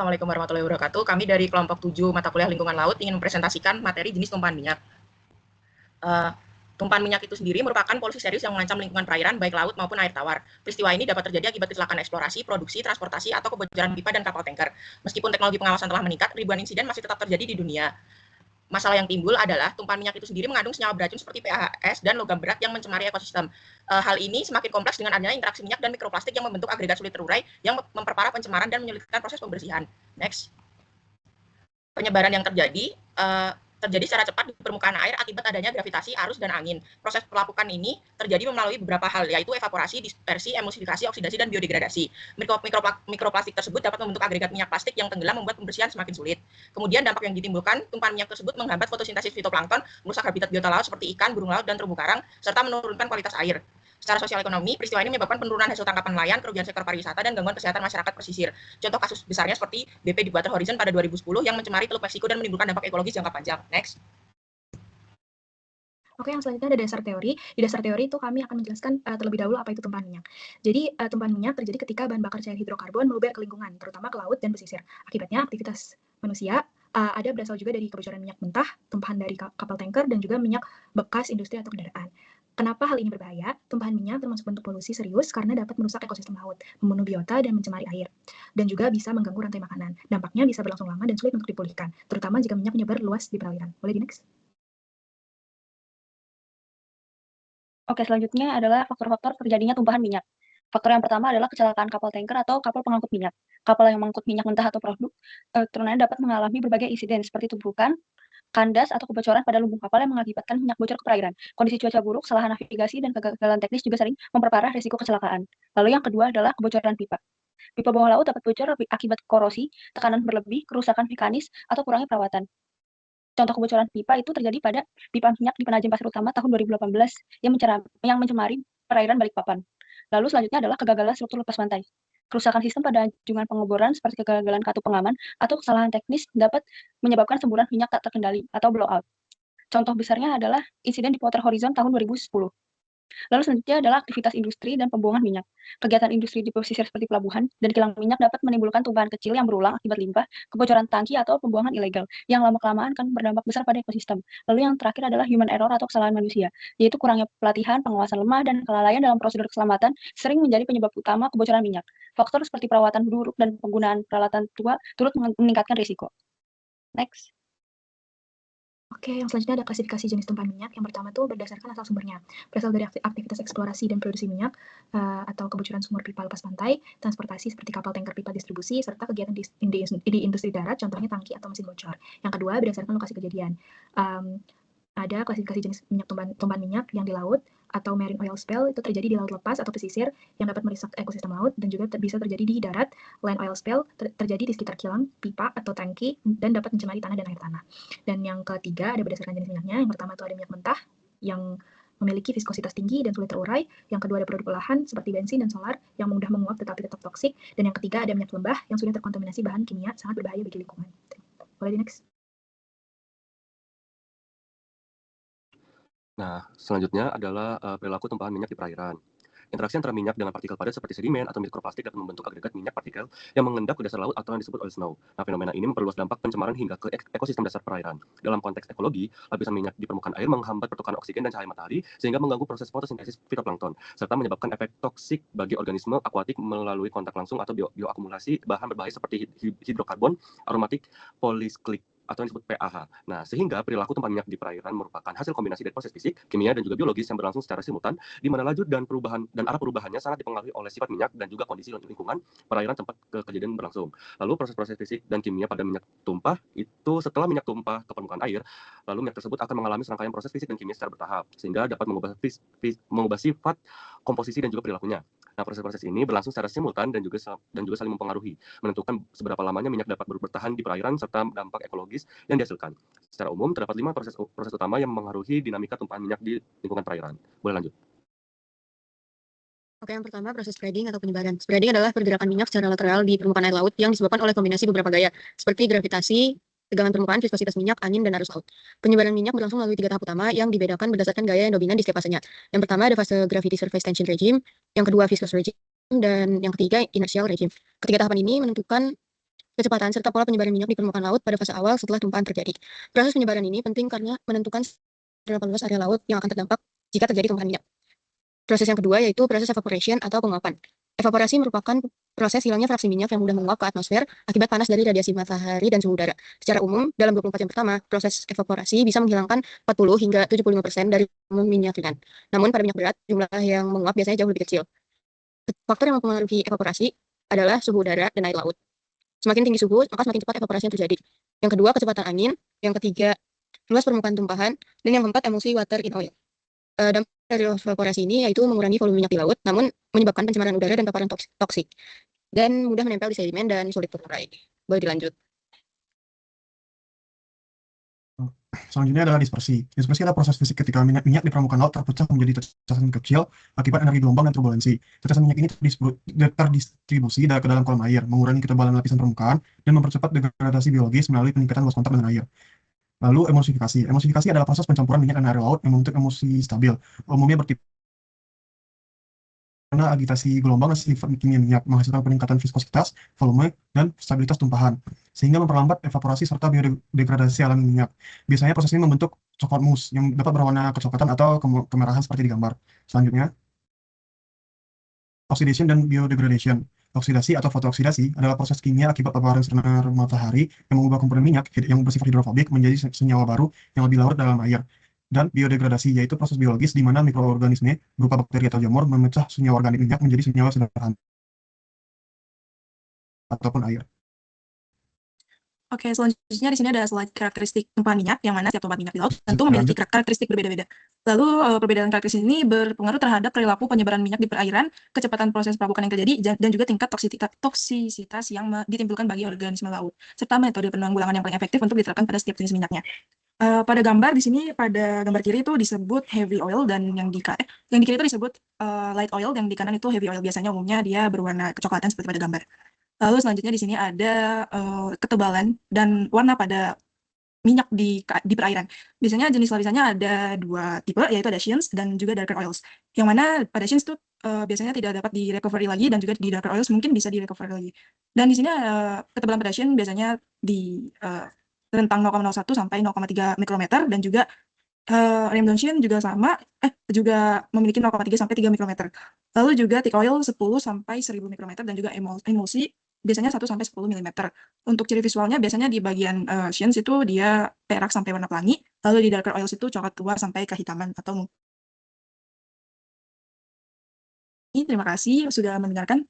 Assalamualaikum warahmatullahi wabarakatuh. Kami dari kelompok 7 mata kuliah lingkungan laut ingin mempresentasikan materi jenis tumpahan minyak. Tumpahan minyak itu sendiri merupakan polusi serius yang mengancam lingkungan perairan, baik laut maupun air tawar. Peristiwa ini dapat terjadi akibat kecelakaan eksplorasi, produksi, transportasi, atau kebocoran pipa dan kapal tanker. Meskipun teknologi pengawasan telah meningkat, ribuan insiden masih tetap terjadi di dunia. Masalah yang timbul adalah tumpahan minyak itu sendiri mengandung senyawa beracun seperti PAHs dan logam berat yang mencemari ekosistem. Hal ini semakin kompleks dengan adanya interaksi minyak dan mikroplastik yang membentuk agregat sulit terurai yang memperparah pencemaran dan menyulitkan proses pembersihan. Next. Penyebaran yang terjadi secara cepat di permukaan air akibat adanya gravitasi, arus, dan angin. Proses pelapukan ini terjadi melalui beberapa hal, yaitu evaporasi, dispersi, emulsifikasi, oksidasi, dan biodegradasi. Mikroplastik tersebut dapat membentuk agregat minyak plastik yang tenggelam, membuat pembersihan semakin sulit. Kemudian dampak yang ditimbulkan, tumpahan minyak tersebut menghambat fotosintesis fitoplankton, merusak habitat biota laut seperti ikan, burung laut, dan terumbu karang, serta menurunkan kualitas air. Secara sosial ekonomi, peristiwa ini menyebabkan penurunan hasil tangkapan nelayan, kerugian sektor pariwisata, dan gangguan kesehatan masyarakat pesisir. Contoh kasus besarnya seperti BP Deepwater Horizon pada 2010 yang mencemari Teluk Meksiko dan menimbulkan dampak ekologis jangka panjang. Next. Oke, yang selanjutnya ada dasar teori. Di dasar teori itu kami akan menjelaskan terlebih dahulu apa itu tumpahan minyak. Jadi, tumpahan minyak terjadi ketika bahan bakar cair hidrokarbon meluber ke lingkungan, terutama ke laut dan pesisir. Akibatnya, aktivitas manusia ada berasal juga dari kebocoran minyak mentah, tumpahan dari kapal tanker, dan juga minyak bekas industri atau kendaraan. Kenapa hal ini berbahaya? Tumpahan minyak termasuk bentuk polusi serius karena dapat merusak ekosistem laut, membunuh biota, dan mencemari air. Dan juga bisa mengganggu rantai makanan. Dampaknya bisa berlangsung lama dan sulit untuk dipulihkan, terutama jika minyak menyebar luas di perairan. Boleh di next? Oke, selanjutnya adalah faktor-faktor terjadinya tumpahan minyak. Faktor yang pertama adalah kecelakaan kapal tanker atau kapal pengangkut minyak. Kapal yang mengangkut minyak mentah atau produk turunannya dapat mengalami berbagai insiden seperti tubrukan, kandas, atau kebocoran pada lumbung kapal yang mengakibatkan minyak bocor ke perairan. Kondisi cuaca buruk, kesalahan navigasi, dan kegagalan teknis juga sering memperparah risiko kecelakaan. Lalu yang kedua adalah kebocoran pipa. Pipa bawah laut dapat bocor akibat korosi, tekanan berlebih, kerusakan mekanis, atau kurangnya perawatan. Contoh kebocoran pipa itu terjadi pada pipa minyak di Penajem Pasir Utama tahun 2018 yang mencemari perairan Balikpapan. Lalu selanjutnya adalah kegagalan struktur lepas pantai. Kerusakan sistem pada anjungan pengeboran seperti kegagalan katup pengaman atau kesalahan teknis dapat menyebabkan semburan minyak tak terkendali atau blowout. Contoh besarnya adalah insiden di Deepwater Horizon tahun 2010. Lalu selanjutnya adalah aktivitas industri dan pembuangan minyak. Kegiatan industri di pesisir seperti pelabuhan dan kilang minyak dapat menimbulkan tumpahan kecil yang berulang akibat limbah, kebocoran tangki, atau pembuangan ilegal, yang lama-kelamaan kan berdampak besar pada ekosistem. Lalu yang terakhir adalah human error atau kesalahan manusia, yaitu kurangnya pelatihan, pengawasan lemah, dan kelalaian dalam prosedur keselamatan sering menjadi penyebab utama kebocoran minyak. Faktor seperti perawatan buruk dan penggunaan peralatan tua turut meningkatkan risiko. Next. Oke, yang selanjutnya ada klasifikasi jenis tumpahan minyak. Yang pertama itu berdasarkan asal sumbernya. Berasal dari aktivitas eksplorasi dan produksi minyak, atau kebocoran sumur pipa lepas pantai, transportasi seperti kapal tanker pipa distribusi, serta kegiatan di industri darat, contohnya tangki atau mesin bocor. Yang kedua, berdasarkan lokasi kejadian. Ada klasifikasi jenis minyak tumpahan minyak yang di laut atau marine oil spill itu terjadi di laut lepas atau pesisir yang dapat merusak ekosistem laut, dan juga bisa terjadi di darat. Land oil spill terjadi di sekitar kilang, pipa atau tangki, dan dapat mencemari tanah dan air tanah. Dan yang ketiga ada berdasarkan jenis minyaknya. Yang pertama itu ada minyak mentah yang memiliki viskositas tinggi dan sulit terurai. Yang kedua ada produk olahan seperti bensin dan solar yang mudah menguap tetapi tetap toksik. Dan yang ketiga ada minyak lembah yang sudah terkontaminasi bahan kimia sangat berbahaya bagi lingkungan. Boleh di next? Nah, selanjutnya adalah perilaku tumpahan minyak di perairan. Interaksi antara minyak dengan partikel padat seperti sedimen atau mikroplastik dapat membentuk agregat minyak partikel yang mengendap ke dasar laut atau yang disebut oil snow. Nah, fenomena ini memperluas dampak pencemaran hingga ke ekosistem dasar perairan. Dalam konteks ekologi, lapisan minyak di permukaan air menghambat pertukaran oksigen dan cahaya matahari sehingga mengganggu proses fotosintesis fitoplankton serta menyebabkan efek toksik bagi organisme akuatik melalui kontak langsung atau bioakumulasi bahan berbahaya seperti hidrokarbon aromatik polisaklik atau yang disebut PAH. Nah, sehingga perilaku tumpahan minyak di perairan merupakan hasil kombinasi dari proses fisik, kimia, dan juga biologis yang berlangsung secara simultan, di mana laju dan perubahan dan arah perubahannya sangat dipengaruhi oleh sifat minyak dan juga kondisi lingkungan perairan tempat kejadian berlangsung. Lalu proses-proses fisik dan kimia pada minyak tumpah itu setelah minyak tumpah ke permukaan air, lalu minyak tersebut akan mengalami serangkaian proses fisik dan kimia secara bertahap, sehingga dapat mengubah sifat, komposisi, dan juga perilakunya. Nah, proses-proses ini berlangsung secara simultan dan juga saling mempengaruhi, menentukan seberapa lamanya minyak dapat bertahan di perairan serta dampak ekologis yang dihasilkan. Secara umum, terdapat 5 proses utama yang mengaruhi dinamika tumpahan minyak di lingkungan perairan. Boleh lanjut. Oke, yang pertama proses spreading atau penyebaran. Spreading adalah pergerakan minyak secara lateral di permukaan air laut yang disebabkan oleh kombinasi beberapa gaya, seperti gravitasi, tegangan permukaan, viskositas minyak, angin, dan arus laut. Penyebaran minyak berlangsung melalui 3 tahap utama yang dibedakan berdasarkan gaya yang dominan di setiap fasenya. Yang pertama ada fase gravity surface tension regime, yang kedua viscous regime, dan yang ketiga inertial regime. Ketiga tahapan ini menentukan kecepatan, serta pola penyebaran minyak di permukaan laut pada fase awal setelah tumpahan terjadi. Proses penyebaran ini penting karena menentukan berapa luas area laut yang akan terdampak jika terjadi tumpahan minyak. Proses yang kedua yaitu proses evaporation atau penguapan. Evaporasi merupakan proses hilangnya fraksi minyak yang mudah menguap ke atmosfer akibat panas dari radiasi matahari dan suhu udara. Secara umum, dalam 24 jam pertama, proses evaporasi bisa menghilangkan 40 hingga 75% dari minyak ringan. Namun pada minyak berat, jumlah yang menguap biasanya jauh lebih kecil. Faktor yang mempengaruhi evaporasi adalah suhu udara dan air laut. Semakin tinggi suhu, maka semakin cepat evaporasi yang terjadi. Yang kedua, kecepatan angin. Yang ketiga, luas permukaan tumpahan. Dan yang keempat, emulsi water in oil. Dampak dari evaporasi ini yaitu mengurangi volume minyak di laut, namun menyebabkan pencemaran udara dan paparan toksik, dan mudah menempel di sedimen dan sulit terurai. Boleh dilanjut. Selanjutnya adalah dispersi. Dispersi adalah proses fisik ketika minyak di permukaan laut terpecah menjadi cacasan kecil akibat energi gelombang dan turbulensi. Cacasan minyak ini terdistribusi ke dalam kolam air, mengurangi ketebalan lapisan permukaan, dan mempercepat degradasi biologis melalui peningkatan luas kontak dengan air. Lalu emulsifikasi. Emulsifikasi adalah proses pencampuran minyak dan air laut yang membentuk emulsi stabil. Umumnya bertipe karena agitasi gelombang dan sifat kimia minyak menghasilkan peningkatan viskositas, volume, dan stabilitas tumpahan, sehingga memperlambat evaporasi serta biodegradasi alami minyak. Biasanya proses ini membentuk coklat mousse yang dapat berwarna kecoklatan atau kemerahan seperti di gambar. Selanjutnya, oxidation dan biodegradation. Oksidasi atau fotooksidasi adalah proses kimia akibat paparan sinar matahari yang mengubah komponen minyak yang bersifat hidrofobik menjadi senyawa baru yang lebih larut dalam air. Dan biodegradasi yaitu proses biologis di mana mikroorganisme berupa bakteri atau jamur memecah senyawa organik minyak menjadi senyawa sederhana ataupun air. Oke, selanjutnya di sini ada slide karakteristik tumpahan minyak, yang mana setiap tumpahan minyak di laut tentu Lanjut. memiliki karakteristik berbeda-beda. Lalu perbedaan karakteristik ini berpengaruh terhadap perilaku penyebaran minyak di perairan, kecepatan proses perabukan yang terjadi, dan juga tingkat toksisitas yang ditimbulkan bagi organisme laut, serta metode penanggulangan yang paling efektif untuk diterapkan pada setiap jenis minyaknya. Pada gambar di sini, pada gambar kiri itu disebut heavy oil, dan yang di kiri itu disebut light oil, yang di kanan itu heavy oil. Biasanya umumnya dia berwarna kecoklatan seperti pada gambar. Lalu selanjutnya di sini ada ketebalan dan warna pada minyak di perairan. Biasanya jenis lapisannya ada dua tipe, yaitu ada sheens dan juga darker oils. Yang mana pada sheens itu biasanya tidak dapat di-recovery lagi, dan juga di darker oils mungkin bisa di-recovery lagi. Dan di sini ketebalan pada sheens biasanya di rentang 0,01 sampai 0,3 mikrometer, dan juga Ramdon Sheen juga sama, juga memiliki 0,3 sampai 3 mikrometer. Lalu juga thick oil 10 sampai 1000 mikrometer, dan juga emulsi biasanya 1 sampai 10 mm. Untuk ciri visualnya biasanya di bagian sheens itu dia perak sampai warna pelangi, lalu di darker oils itu coklat tua sampai kehitaman atau Terima kasih sudah mendengarkan.